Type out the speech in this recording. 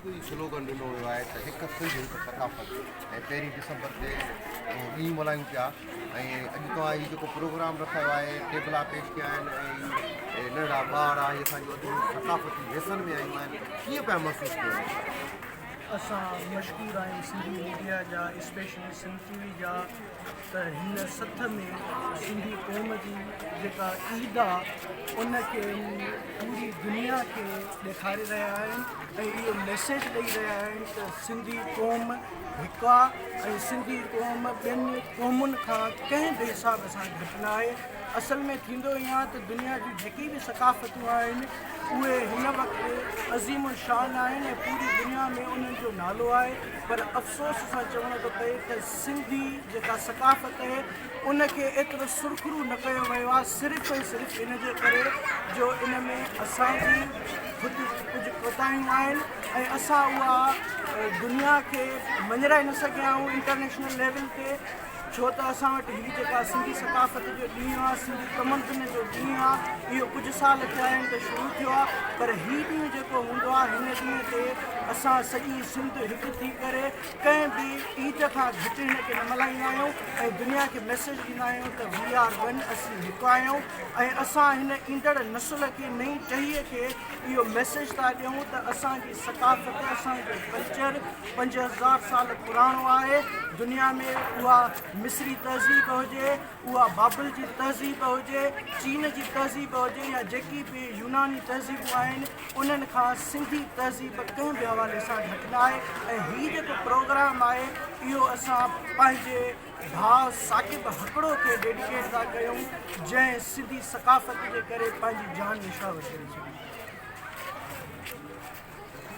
ई slogan ॾिनो वियो आहे त हिकु सिंध हिकु सकाफ़त ऐं 1 डिसंबर ते ॾींहुं मल्हायूं पिया ऐं अॼु तव्हां हीउ जेको प्रोग्राम रखियो आहे टेबला पेश कया आहिनि ऐं नंढा ॿार आहे असांजी वॾी सकाफ़ती हिसनि में आयूं आहिनि कीअं पिया महसूसु कयो असां मशहूरु आहियूं सिंधी मीडिया जा स्पेशली सिंध टीवी जा त हिन सथ में सिंधी क़ौम जी जेका ईद आहे उनखे पूरी दुनिया खे ॾेखारे रहिया आहिनि ऐं इहो मैसेज ॾेई रहिया आहिनि त सिंधी क़ौम हिकु आहे ऐं सिंधी क़ौम ॿियनि क़ौमुनि खां कंहिं बि हिसाब सां घटि न आहे। असल में थींदो ईअं आहे त दुनिया जूं जेकी बि सकाफ़तूं आहिनि उहे हिन वक़्तु अज़ीम शान आहिनि ऐं पूरी दुनिया में उन्हनि जो नालो आहे, पर अफ़सोस सां चवणो थो पए त सिंधी जेका सकाफ़त आहे उनखे एतिरो सुरखरू न कयो वियो आहे, सिर्फ़ु ऐं सिर्फ़ु इन जे करे जो इन में असांजी ख़ुदि कुझु कोताहियूं आहिनि ऐं असां उहा दुनिया खे मञराए न सघिया आहियूं इंटरनेशनल लेवल ते, छो त असां वटि हीअ जेका सिंधी सकाफ़त जो ॾींहुं आहे, सिंधी तमदन जो ॾींहुं आहे, इहो कुझु साल थिया आहिनि त शुरू थियो आहे, पर हीउ ॾींहुं जेको हूंदो आहे हिन ॾींहं ते असां सॼी सिंध हिकु थी करे कंहिं बि ईद खां घटि हिन खे न मल्हाईंदा आहियूं ऐं दुनिया खे मैसेज ॾींदा आहियूं त वी आर वन, असीं हिकु आहियूं ऐं असां हिन ईंदड़ नसुल खे नई टहीअ खे इहो मैसेज था ॾियूं त असांजी सकाफ़त, असांजो कल्चर 5000 साल पुराणो आहे। दुनिया में उहा मिस्री तहज़ीब हुजे, उहा बाबल जी तहज़ीब हुजे, चीन जी तहज़ीब हुजे या जेकी बि यूनानी तहज़ीबूं आहिनि उन्हनि खां सिंधी तहज़ीब कंहिं बि हवाले सां घटि न आहे ऐं हीउ जेको प्रोग्राम आहे इहो असां पंहिंजे भाउ साकिब हकिड़ो खे डेडिकेट था कयूं जंहिं सिंधी सकाफ़त जे करे पंहिंजी जान निशावर करे छॾी।